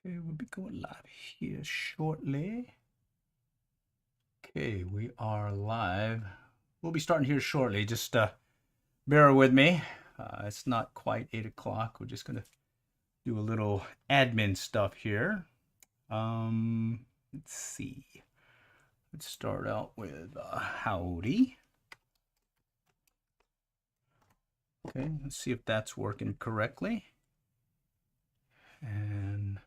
Okay, we'll be going live here shortly. Okay, we are live. We'll be starting here shortly. Just bear with me. It's not quite 8 o'clock. We're just gonna do a little admin stuff here. Let's see. Let's start out with howdy. Okay, let's see if that's working correctly. And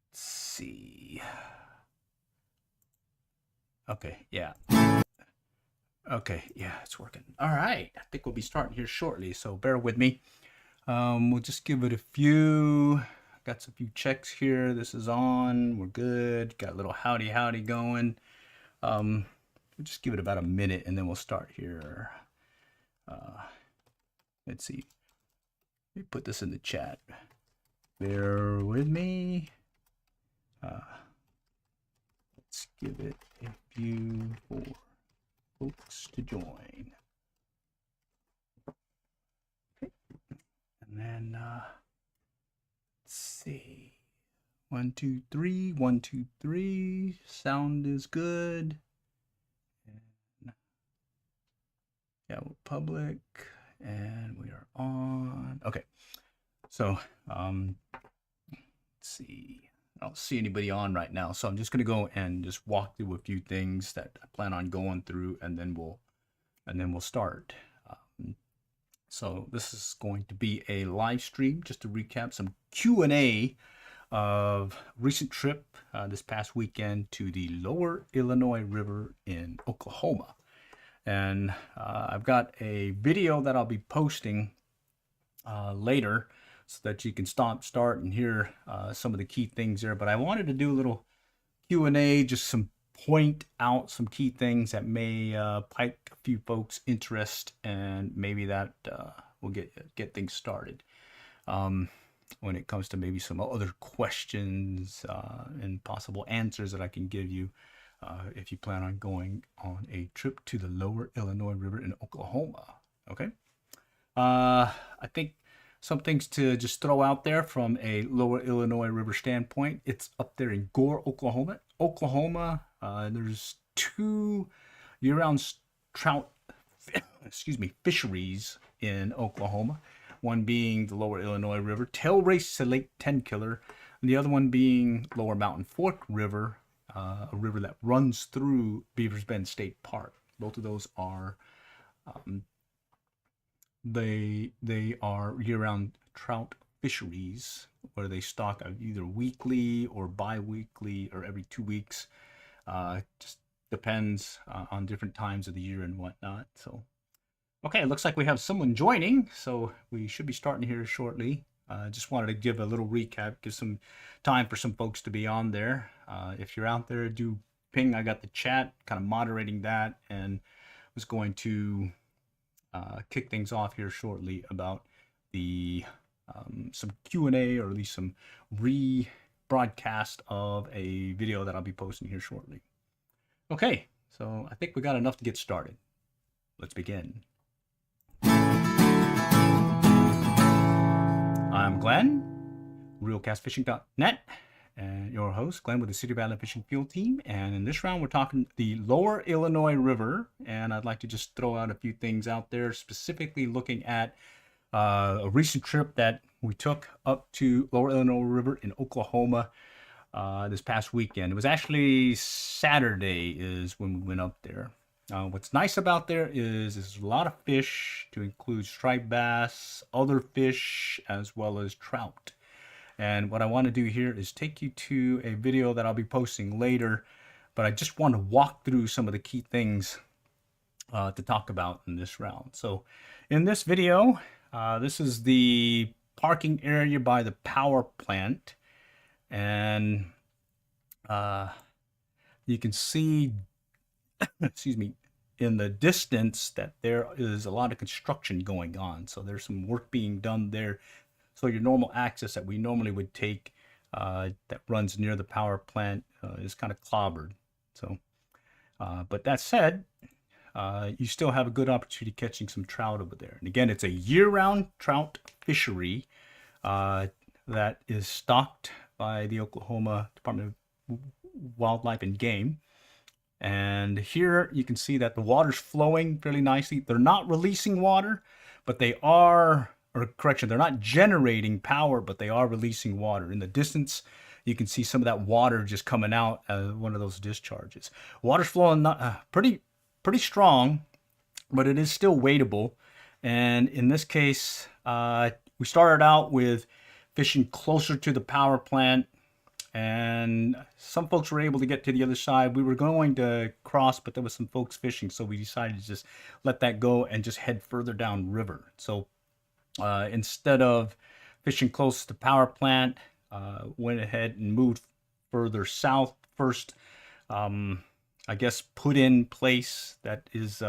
let's see. Okay, yeah. Okay, yeah, it's working. All right, I think we'll be starting here shortly, so bear with me. We'll just give it a few. Got some few checks here. This is on. We're good. Got a little howdy howdy going. We'll just give it about a minute, and then we'll start here. Let's see. Let me put this in the chat. Bear with me. Let's give it a few for folks to join. Okay. And then let's see. 1, 2, 3. 1, 2, 3. Sound is good. And yeah, we're public and we are on. Okay. So let's see. I don't see anybody on right now, so I'm just gonna go and just walk through a few things that I plan on going through, and then we'll start. So this is going to be a live stream, just to recap some Q&A of recent trip this past weekend to the Lower Illinois River in Oklahoma. And I've got a video that I'll be posting later, so that you can start and hear some of the key things there. But I wanted to do a little Q&A, just point out some key things that may pique a few folks' interest, and maybe that will get things started when it comes to maybe some other questions and possible answers that I can give you if you plan on going on a trip to the Lower Illinois River in Oklahoma. Okay. I think some things to just throw out there from a Lower Illinois River standpoint. It's up there in Gore, Oklahoma. There's 2 year-round trout fisheries in Oklahoma. One being the Lower Illinois River, Tail Race Lake 10 Killer, and the other one being Lower Mountain Fork River, a river that runs through Beavers Bend State Park. Both of those are they are year-round trout fisheries where they stock either weekly or bi-weekly or every 2 weeks. Just depends on different times of the year and whatnot. So, okay, it looks like we have someone joining, so we should be starting here shortly. Just wanted to give a little recap, give some time for some folks to be on there. If you're out there, do ping. I got the chat, kind of moderating that, and was going to kick things off here shortly about the some Q&A, or at least some rebroadcast of a video that I'll be posting here shortly. Okay, so I think we got enough to get started. Let's begin. I'm Glenn, realcastfishing.net, and your host, Glenn, with the City Valley Fishing Field Team. And in this round, we're talking the Lower Illinois River, and I'd like to just throw out a few things out there, specifically looking at a recent trip that we took up to Lower Illinois River in Oklahoma this past weekend. It was actually Saturday is when we went up there. What's nice about there is there's a lot of fish, to include striped bass, other fish, as well as trout. And what I want to do here is take you to a video that I'll be posting later, but I just want to walk through some of the key things to talk about in this round. So in this video, this is the parking area by the power plant, and you can see excuse me, in the distance that there is a lot of construction going on. So there's some work being done there. So your normal access that we normally would take that runs near the power plant is kind of clobbered. So, but that said, you still have a good opportunity catching some trout over there. And again, it's a year-round trout fishery that is stocked by the Oklahoma Department of Wildlife and Game. And here you can see that the water's flowing fairly nicely. They're not releasing water, but they are, or correction, they're not generating power, but they are releasing water. In the distance, you can see some of that water just coming out as one of those discharges. Water's flowing pretty strong, but it is still wadeable. And in this case, we started out with fishing closer to the power plant, and some folks were able to get to the other side. We were going to cross, but there was some folks fishing, so we decided to just let that go and just head further down river. So instead of fishing close to the power plant, went ahead and moved further south first. I guess put in place that is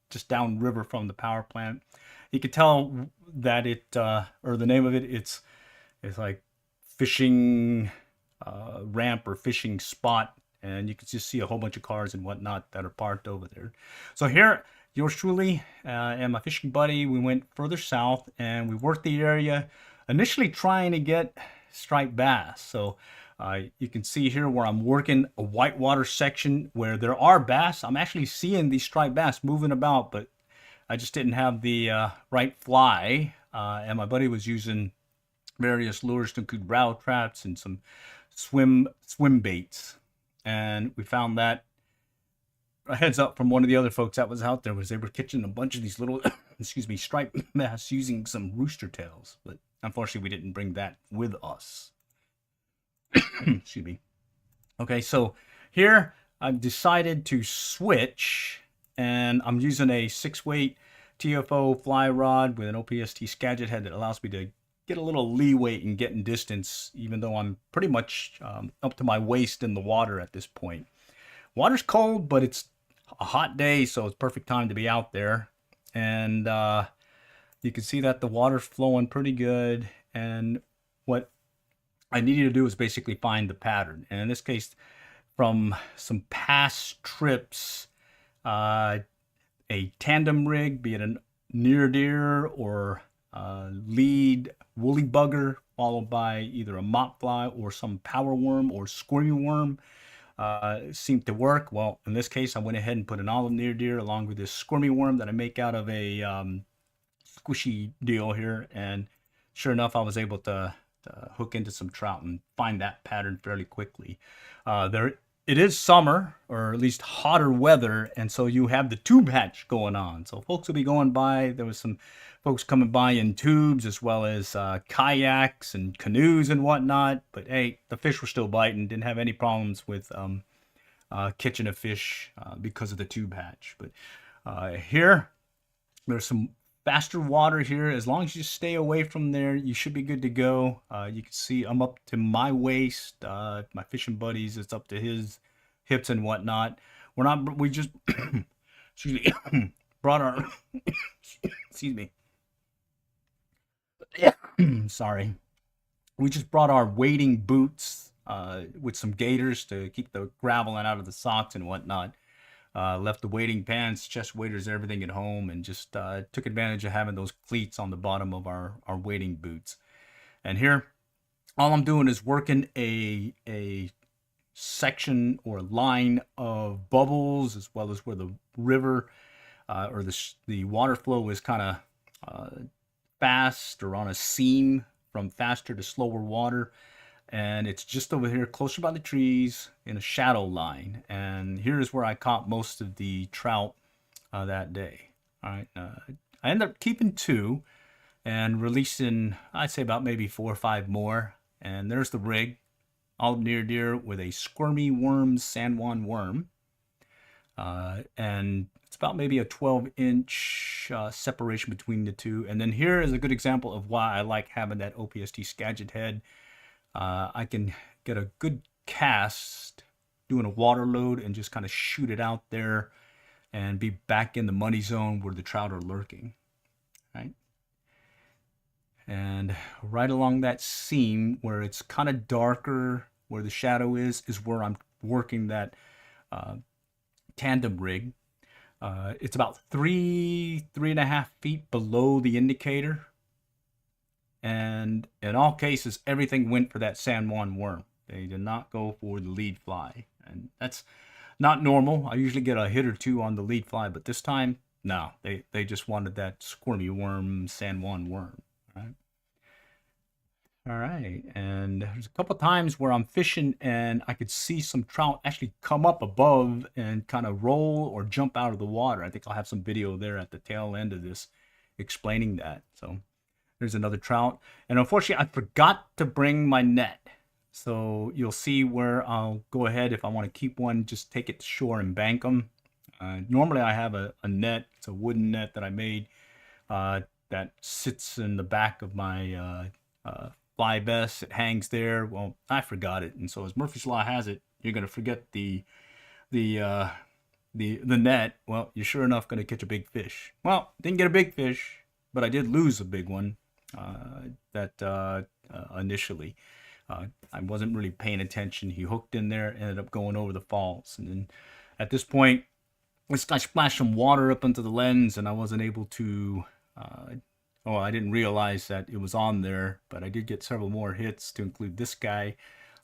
just down river from the power plant. You can tell that it, or the name of it, it's like fishing ramp or fishing spot, and you can just see a whole bunch of cars and whatnot that are parked over there. So here, yours truly and my fishing buddy, we went further south and we worked the area, initially trying to get striped bass. So you can see here where I'm working a whitewater section where there are bass. I'm actually seeing these striped bass moving about, but I just didn't have the right fly, and my buddy was using various lures to include brow traps and some swim baits. And we found that, a heads up from one of the other folks that was out there, was they were catching a bunch of these little excuse me, striped bass using some rooster tails, but unfortunately we didn't bring that with us. Excuse me. Okay, so here I've decided to switch, and I'm using a 6-weight TFO fly rod with an OPST Skagit head that allows me to get a little leeway in getting distance, even though I'm pretty much up to my waist in the water at this point. Water's cold, but it's a hot day, so it's perfect time to be out there. And you can see that the water's flowing pretty good. And what I needed to do is basically find the pattern. And in this case, from some past trips, a tandem rig, be it a near deer or lead woolly bugger, followed by either a mop fly or some power worm or squirmy worm, seemed to work. Well, in this case, I went ahead and put an olive near deer along with this squirmy worm that I make out of a squishy deal here, and sure enough, I was able to hook into some trout and find that pattern fairly quickly. It is summer, or at least hotter weather, and so you have the tube hatch going on. So folks will be going by. There was some folks coming by in tubes, as well as kayaks and canoes and whatnot. But hey, the fish were still biting. Didn't have any problems with catching a fish because of the tube hatch. But here, there's some faster water here. As long as you stay away from there, you should be good to go. You can see I'm up to my waist. My fishing buddies, it's up to his hips and whatnot. We just excuse me, brought our excuse me. Sorry. We just brought our wading boots with some gaiters to keep the gravel out of the socks and whatnot. Left the wading pants, chest waders, everything at home, and just took advantage of having those cleats on the bottom of our wading boots. And here, all I'm doing is working a section or line of bubbles, as well as where the river or the water flow is kind of fast, or on a seam from faster to slower water. And it's just over here closer by the trees in a shadow line. And here's where I caught most of the trout that day. All right, I ended up keeping 2 and releasing, I'd say, about maybe 4 or 5 more. And there's the rig, olive near deer with a squirmy worm San Juan worm. And it's about maybe a 12-inch separation between the two. And then here is a good example of why I like having that OPST Skagit head. I can get a good cast doing a water load and just kind of shoot it out there and be back in the money zone where the trout are lurking, right? And right along that seam where it's kind of darker, where the shadow is where I'm working that tandem rig. It's about 3.5 feet below the indicator. and in all cases, everything went for that San Juan worm. They did not go for the lead fly, and that's not normal. I usually get a hit or two on the lead fly, but this time, no, they just wanted that squirmy worm, San Juan worm, right? All right, and there's a couple times where I'm fishing and I could see some trout actually come up above and kind of roll or jump out of the water. I think I'll have some video there at the tail end of this explaining that. So there's another trout. And unfortunately, I forgot to bring my net. So you'll see where I'll go ahead if I want to keep one, just take it to shore and bank them. Normally I have a net. It's a wooden net that I made that sits in the back of my fly vest. It hangs there. Well, I forgot it, and so as Murphy's Law has it, you're gonna forget the net. Well, you're sure enough gonna catch a big fish. Well, didn't get a big fish, but I did lose a big one. Initially, I wasn't really paying attention. He hooked in there, ended up going over the falls, and then at this point, I splashed some water up into the lens, and I wasn't able to. I didn't realize that it was on there, but I did get several more hits, to include this guy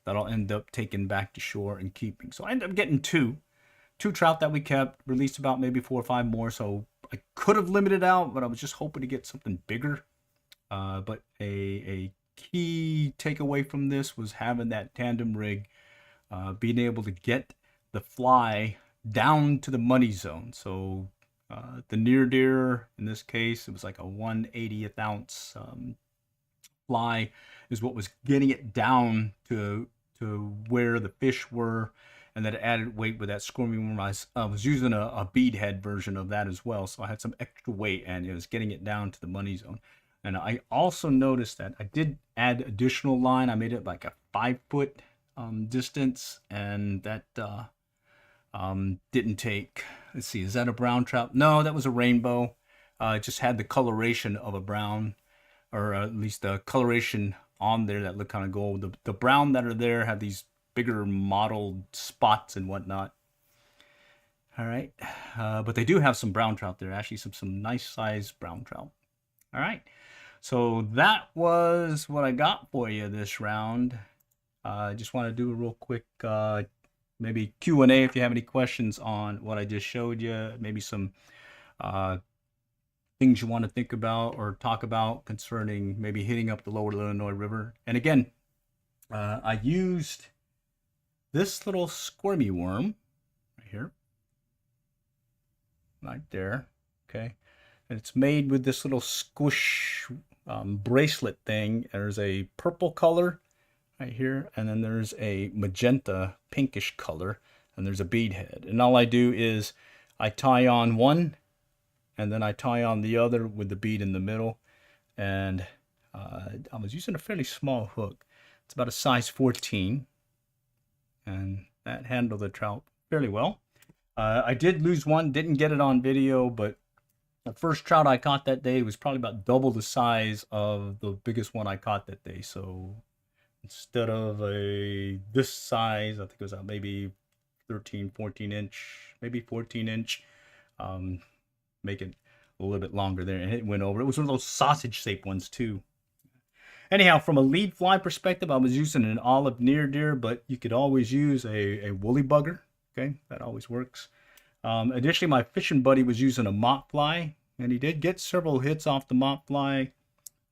that I'll end up taking back to shore and keeping. So I ended up getting two trout that we kept, released about maybe 4 or 5 more. So I could have limited out, but I was just hoping to get something bigger. But a key takeaway from this was having that tandem rig, being able to get the fly down to the money zone. So the near deer, in this case, it was like a 1/80th ounce fly, is what was getting it down to where the fish were, and that added weight with that squirmy worm. I was using a bead head version of that as well, so I had some extra weight, and it was getting it down to the money zone. And I also noticed that I did add additional line. I made it like a 5-foot distance, and that didn't take. Let's see, is that a brown trout? No, that was a rainbow. It just had the coloration of a brown, or at least the coloration on there that looked kind of gold. The brown that are there have these bigger mottled spots and whatnot. All right, but they do have some brown trout there. Actually, some nice sized brown trout. All right, so that was what I got for you this round. I just want to do a real quick maybe Q&A if you have any questions on what I just showed you, maybe some things you want to think about or talk about concerning maybe hitting up the lower Illinois River. And again, I used this little squirmy worm right here, right there, okay? And it's made with this little squish bracelet thing. There's a purple color right here, and then there's a magenta pinkish color, and there's a bead head. And all I do is I tie on one, and then I tie on the other with the bead in the middle. And I was using a fairly small hook. It's about a size 14, and that handled the trout fairly well. I did lose one, didn't get it on video, but the first trout I caught that day was probably about double the size of the biggest one I caught that day. So instead of this size, I think it was maybe 13, 14 inch, maybe 14 inch, make it a little bit longer there, and it went over. It was one of those sausage shaped ones too. Anyhow, from a lead fly perspective, I was using an olive near deer, but you could always use a woolly bugger. Okay, that always works. Additionally, my fishing buddy was using a mott fly, and he did get several hits off the mott fly,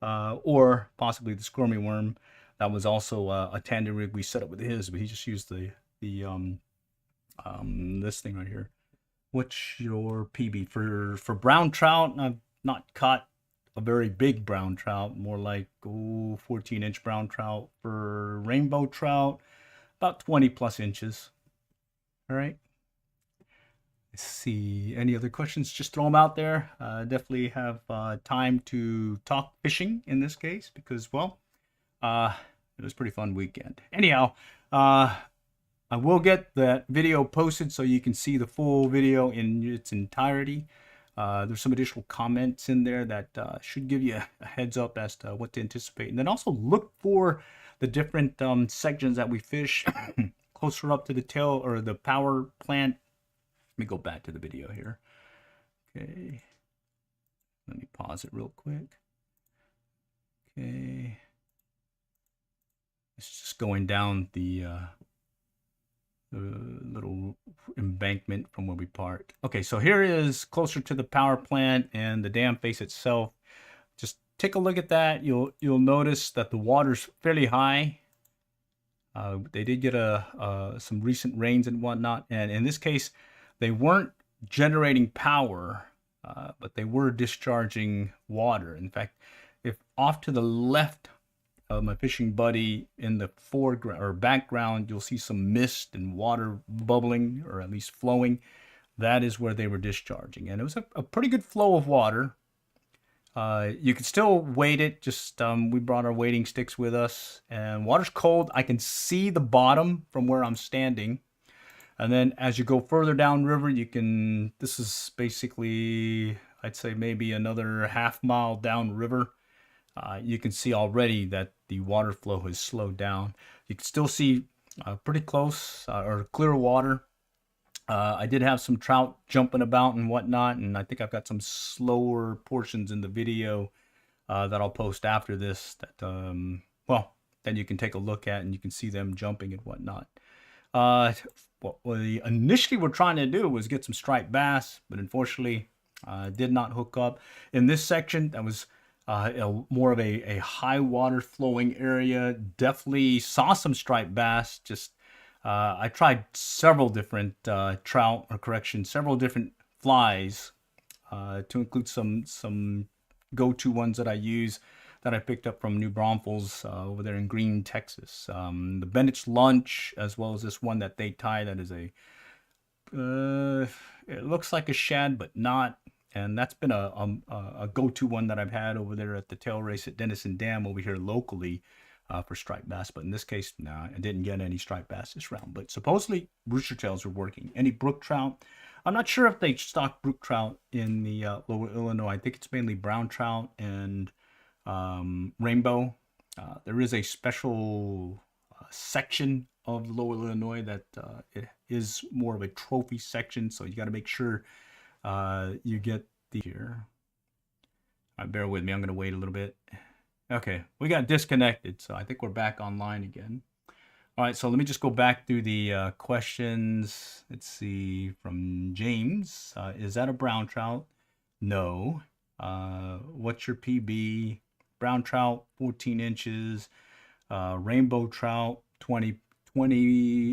or possibly the squirmy worm. That was also a tandem rig we set up with his, but he just used the this thing right here. What's your PB for brown trout? I've not caught a very big brown trout, more like 14-inch brown trout. For rainbow trout, about 20 plus inches. All right. Let's see, any other questions? Just throw them out there. Definitely have time to talk fishing in this case, because, well, it was a pretty fun weekend. Anyhow, I will get that video posted so you can see the full video in its entirety. There's some additional comments in there that should give you a heads up as to what to anticipate. And then also look for the different sections that we fish closer up to the tail or the power plant. Let me go back to the video here. Okay. Let me pause it real quick. Okay. just going down the little embankment from where we parked. Okay, so here is closer to the power plant and the dam face itself. Just take a look at that. You'll notice that the water's fairly high. They did get some recent rains and whatnot, and in this case, they weren't generating power, but they were discharging water. In fact, if off to the left of my fishing buddy in the foreground or background, you'll see some mist and water bubbling, or at least flowing. That is where they were discharging, and it was a pretty good flow of water. You can still wade it. Just we brought our wading sticks with us, and water's cold. I can see the bottom from where I'm standing, and then as you go further down river, you can. This is basically, I'd say, maybe another half-mile down river. You can see already that the water flow has slowed down. You can still see pretty close or clear water. I did have some trout jumping about and whatnot, and I think I've got some slower portions in the video that I'll post after this that, well, then you can take a look at and you can see them jumping and whatnot. What we initially were trying to do was get some striped bass, but unfortunately did not hook up. In this section, that was more of a high water flowing area. Definitely saw some striped bass. Just I tried several different trout, or correction, several different flies, to include some go-to ones that I use that I picked up from New Braunfels over there in Green, Texas. The Bennett's Lunch, as well as this one that they tie. That is it looks like a shad, but not. And that's been a go-to one that I've had over there at the tail race at Denison Dam over here locally for striped bass. But in this case, no, I didn't get any striped bass this round. But supposedly, rooster tails are working. Any brook trout? I'm not sure if they stock brook trout in the lower Illinois. I think it's mainly brown trout and rainbow. There is a special section of the lower Illinois that it is more of a trophy section. So you got to make sure you get the here. All right, bear with me. I'm going to wait a little bit. Okay, we got disconnected, so I think we're back online again. All right, so let me just go back through the questions. Let's see, from James. Is that a brown trout? No. What's your PB? Brown trout, 14 inches. Rainbow trout, 20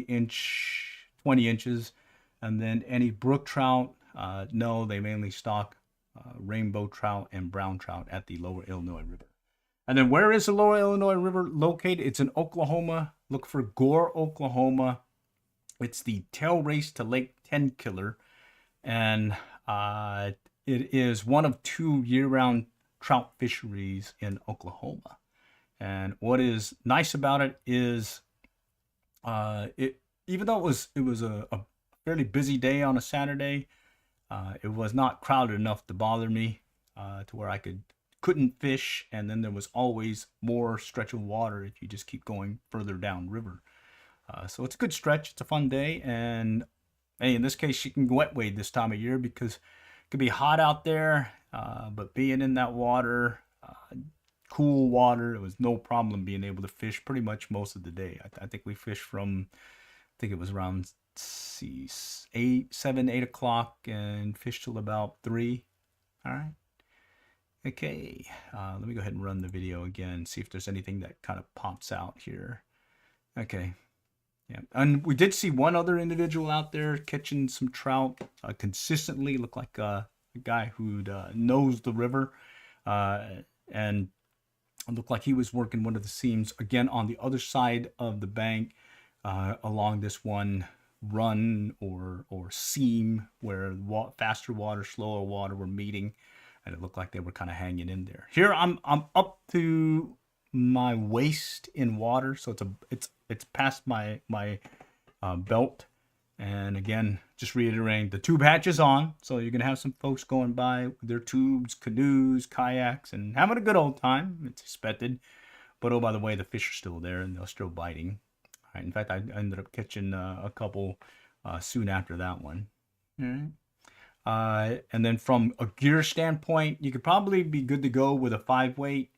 inches. And then any brook trout? No, they mainly stock rainbow trout and brown trout at the lower Illinois River. And then where is the lower Illinois River located? It's in Oklahoma. Look for Gore, Oklahoma. It's the tail race to Lake Tenkiller. And it is one of 2 year-round trout fisheries in Oklahoma. And what is nice about it is even though it was a fairly busy day on a Saturday, it was not crowded enough to bother me to where I couldn't fish, and then there was always more stretch of water if you just keep going further down river. So it's a good stretch. It's a fun day, and hey, in this case, you can wet wade this time of year because it could be hot out there, but being in that water, cool water, it was no problem being able to fish pretty much most of the day. I think we fished from, I think it was around 8 o'clock and fished till about 3. All right. Okay, let me go ahead and run the video again, see if there's anything that kind of pops out here. Okay, yeah, and we did see one other individual out there catching some trout consistently. Looked like a guy who knows the river, and it looked like he was working one of the seams again on the other side of the bank along this one run or seam where faster water, slower water were meeting. And it looked like they were kind of hanging in there. Here I'm up to my waist in water, so it's past my belt. And again, just reiterating, the tube hatch is on, so you're gonna have some folks going by with their tubes, canoes, kayaks, and having a good old time. It's expected, but oh, by the way, the fish are still there and they're still biting. All right, in fact, I ended up catching a couple soon after that one. All right. And then from a gear standpoint, you could probably be good to go with a 5-weight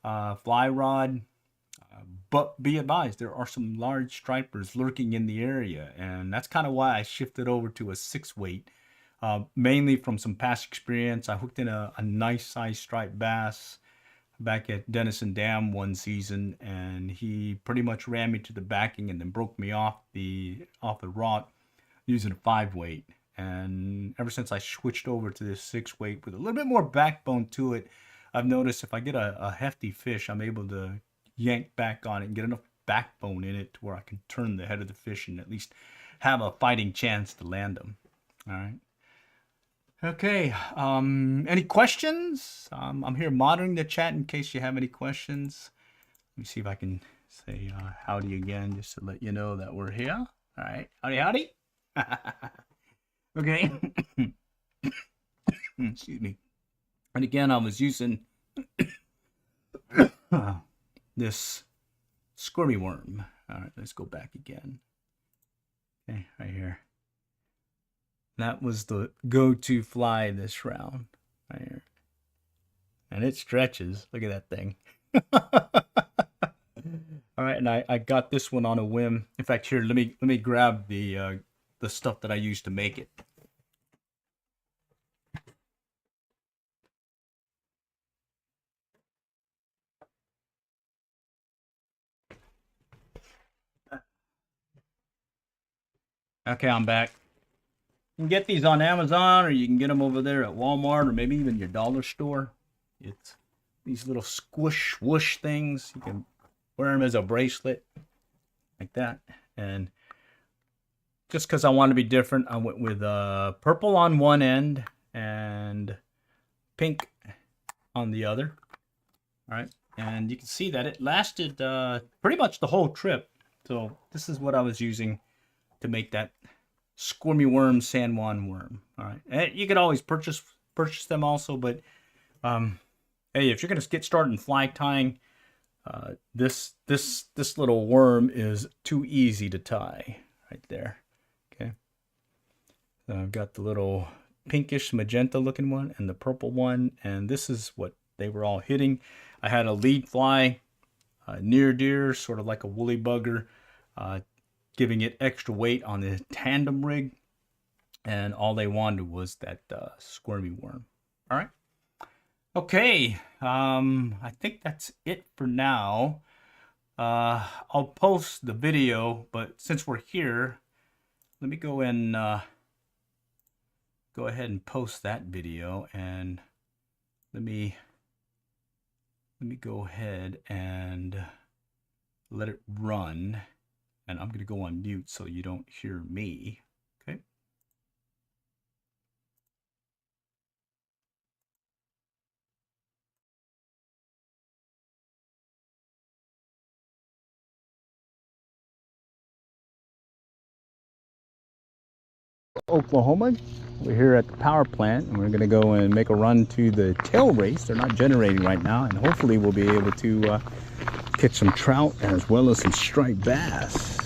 fly rod, but be advised, there are some large stripers lurking in the area, and that's kind of why I shifted over to a 6-weight, mainly from some past experience. I hooked in a nice size striped bass back at Denison Dam one season, and he pretty much ran me to the backing and then broke me off the rod using a 5-weight. And ever since I switched over to this 6-weight with a little bit more backbone to it, I've noticed if I get a hefty fish, I'm able to yank back on it and get enough backbone in it to where I can turn the head of the fish and at least have a fighting chance to land them. All right. Okay. Any questions? I'm here monitoring the chat in case you have any questions. Let me see if I can say howdy again just to let you know that we're here. All right. Howdy, howdy. Okay. Excuse me. And again, I was using this squirmy worm. All right, let's go back again. Okay, right here. That was the go-to fly this round. Right here. And it stretches. Look at that thing. All right, and I got this one on a whim. In fact, here, let me grab the stuff that I used to make it. Okay, I'm back. You can get these on Amazon, or you can get them over there at Walmart, or maybe even your dollar store. It's these little squish whoosh things. You can wear them as a bracelet, like that. And just because I want to be different, I went with purple on one end and pink on the other. All right, and you can see that it lasted pretty much the whole trip. So this is what I was using to make that squirmy worm, San Juan worm. All right, and you could always purchase them also, but hey, if you're gonna get started in fly tying, this little worm is too easy to tie right there. Okay, so I've got the little pinkish magenta looking one and the purple one, and this is what they were all hitting. I had a lead fly, near deer, sort of like a woolly bugger, giving it extra weight on the tandem rig, and all they wanted was that squirmy worm. All right. Okay, I think that's it for now. I'll post the video, but since we're here, let me go and go ahead and post that video, and let me go ahead and let it run. And I'm going to go on mute so you don't hear me. Okay. Oklahoma. We're here at the power plant, and we're going to go and make a run to the tail race. They're not generating right now, and hopefully we'll be able to catch some trout as well as some striped bass.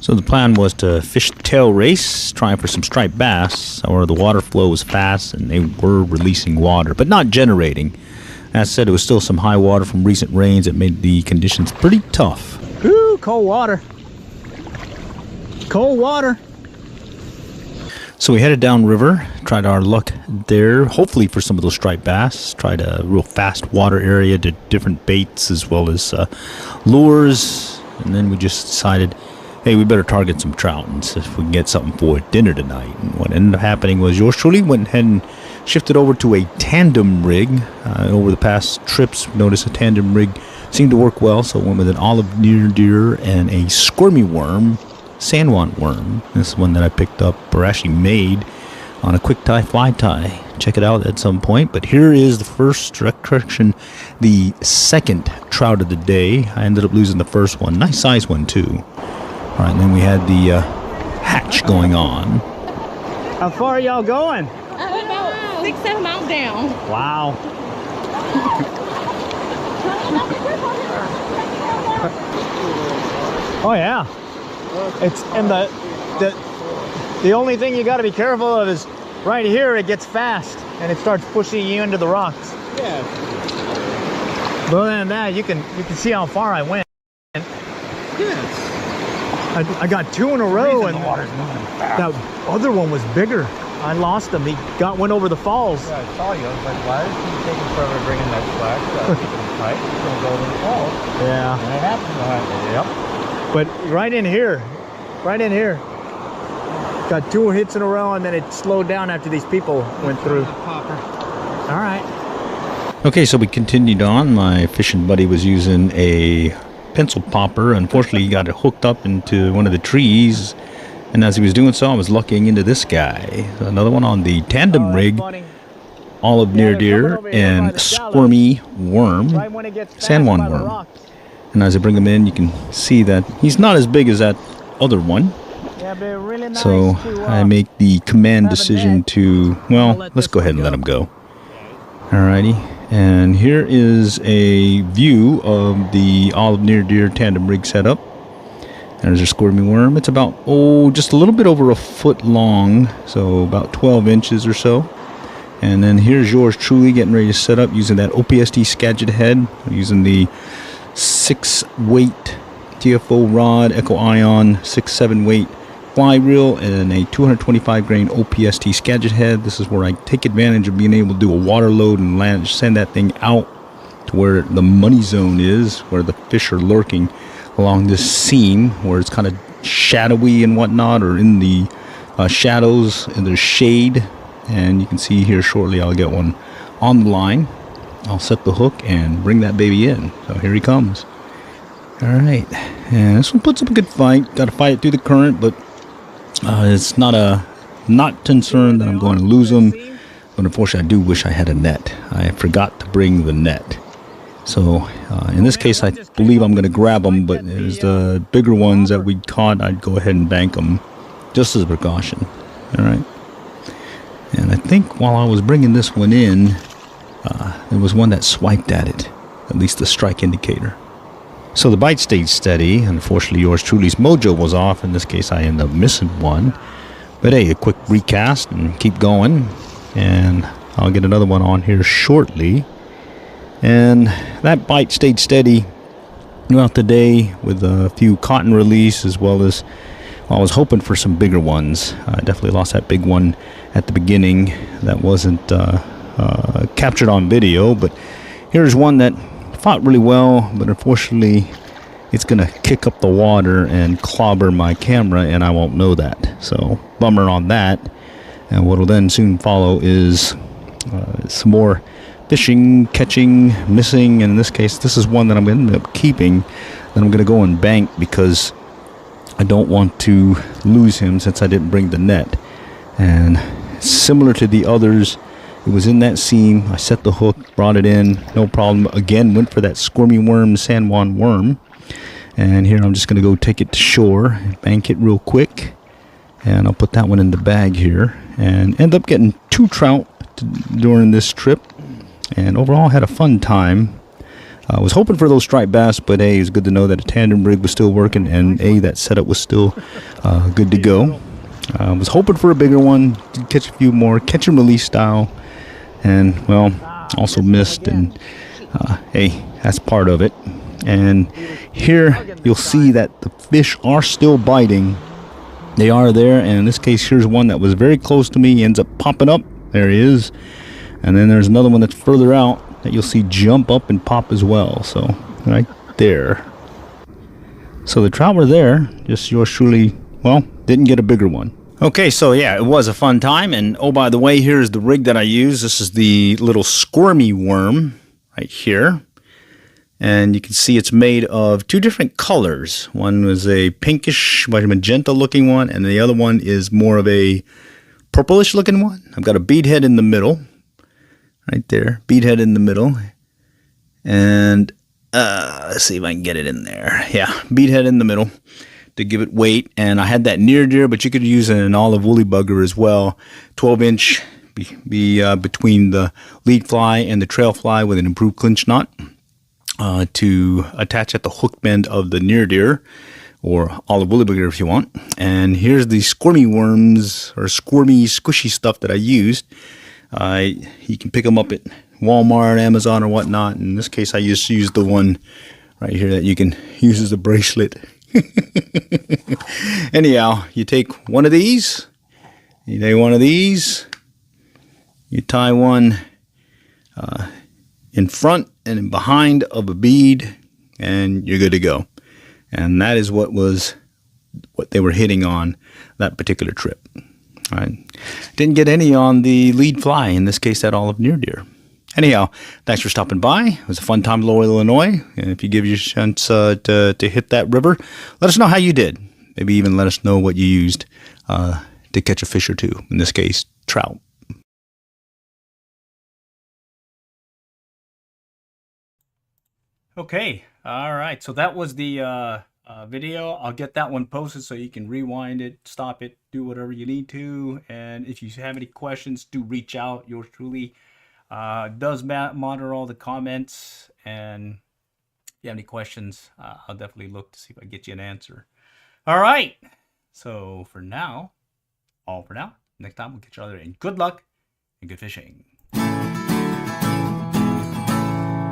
So the plan was to fish the tail race, trying for some striped bass. However, the water flow was fast and they were releasing water, but not generating. As I said, it was still some high water from recent rains that made the conditions pretty tough. Ooh, cold water. Cold water. So we headed downriver, tried our luck there, hopefully for some of those striped bass. Tried a real fast water area, did different baits as well as lures, and then we just decided, hey, we better target some trout and see if we can get something for dinner tonight. And what ended up happening was yours truly went ahead and shifted over to a tandem rig. Over the past trips, noticed a tandem rig seemed to work well, so I went with an olive near deer and a squirmy worm, San Juan worm. This is one that I picked up, or actually made, on a quick tie fly tie. Check it out at some point. But here is the first, direct correction, the second trout of the day. I ended up losing the first one. Nice size one, too. All right, and then we had the hatch going on. How far are y'all going? About 6-7 miles down. Wow. Oh yeah. It's and the only thing you got to be careful of is right here. It gets fast and it starts pushing you into the rocks. Yeah. But other than that, you can see how far I went. I got 2 in a row, and the water's moving fast. that other one was bigger. I lost him. He got one over the falls. Yeah, I saw you. I was like, why is he taking forever to bring in that slack? Keep him tight. He's going to go over the falls. Yeah. And it happened. Yep. But right in here. Got 2 hits in a row, and then it slowed down after these people went through. All right. Okay, so we continued on. My fishing buddy was using a pencil popper. Unfortunately, he got it hooked up into one of the trees. And as he was doing so, I was lucking into this guy. Another one on the tandem rig. Olive near deer and squirmy worm. Sandworm worm. And as I bring him in, you can see that he's not as big as that other one. So I make the command decision to, well, let's go ahead and let him go. Alrighty, and here is a view of the olive near deer tandem rig setup. There's a squirmy worm. It's about, just a little bit over a foot long, so about 12 inches or so. And then here's yours truly getting ready to set up using that OPST Skagit head. I'm using the 6-weight TFO rod, Echo Ion, 6-7 weight fly reel, and a 225 grain OPST Skagit head. This is where I take advantage of being able to do a water load and send that thing out to where the money zone is, where the fish are lurking along this seam, where it's kind of shadowy and whatnot, or in the shadows, and there's shade. And you can see here shortly I'll get one on the line. I'll set the hook and bring that baby in. So here he comes. Alright, and this one puts up a good fight. Got to fight it through the current, but it's not concerned that I'm going to lose him. But unfortunately, I do wish I had a net. I forgot to bring the net. So in this case, I believe I'm going to grab them, but as the bigger ones that we caught, I'd go ahead and bank them just as a precaution. Alright. And I think while I was bringing this one in, there was one that swiped at it, at least the strike indicator. So the bite stayed steady. Unfortunately, yours truly's mojo was off. In this case, I ended up missing one. But hey, a quick recast and keep going. And I'll get another one on here shortly. And that bite stayed steady throughout the day with a few cotton release, as well as, well, I was hoping for some bigger ones. I definitely lost that big one at the beginning that wasn't captured on video. But here's one that fought really well, but unfortunately it's gonna kick up the water and clobber my camera, and I won't know that. So bummer on that. And what will then soon follow is some more fishing, catching, missing, and in this case this is one that I'm gonna end up keeping, that I'm gonna go and bank because I don't want to lose him since I didn't bring the net. And similar to the others, it was in that seam. I set the hook, brought it in, no problem. Again, went for that squirmy worm, sandworm worm. And here I'm just going to go take it to shore, bank it real quick. And I'll put that one in the bag here. And end up getting 2 trout during this trip. And overall, had a fun time. I was hoping for those striped bass, but hey, it's good to know that a tandem rig was still working, and that setup was still good to go. I was hoping for a bigger one, did catch a few more, catch and release style. And, well, also missed, and hey, that's part of it. And here you'll see that the fish are still biting. They are there, and in this case, here's one that was very close to me. He ends up popping up. There he is. And then there's another one that's further out that you'll see jump up and pop as well. So, right there. So the trout were there, just yours truly, well, didn't get a bigger one. Okay, so yeah, it was a fun time. And oh, by the way, here's the rig that I use. This is the little squirmy worm right here. And you can see it's made of 2 different colors. One was a pinkish, magenta looking one, and the other one is more of a purplish looking one. I've got a bead head in the middle, right there, bead head in the middle. And let's see if I can get it in there. Yeah, bead head in the middle to give it weight. And I had that near deer, but you could use an olive woolly bugger as well. 12-inch between the lead fly and the trail fly with an improved clinch knot to attach at the hook bend of the near deer, or olive woolly bugger if you want. And here's the squirmy worms, or squirmy squishy stuff that I used. You can pick them up at Walmart, Amazon, or whatnot. In this case, I just used the one right here that you can use as a bracelet. Anyhow, you take one of these, you take one of these, you tie one in front and in behind of a bead, and you're good to go. And that is what they were hitting on that particular trip. All right. Didn't get any on the lead fly, in this case that olive near deer. Anyhow, thanks for stopping by. It was a fun time in Lower Illinois. And if you give you a chance to hit that river, let us know how you did. Maybe even let us know what you used to catch a fish or two, in this case, trout. Okay, all right. So that was the video. I'll get that one posted so you can rewind it, stop it, do whatever you need to. And if you have any questions, do reach out. Yours truly does monitor all the comments. And if you have any questions, I'll definitely look to see if I can get you an answer. All right. So for now, all for now. Next time we'll catch you other, and good luck and good fishing.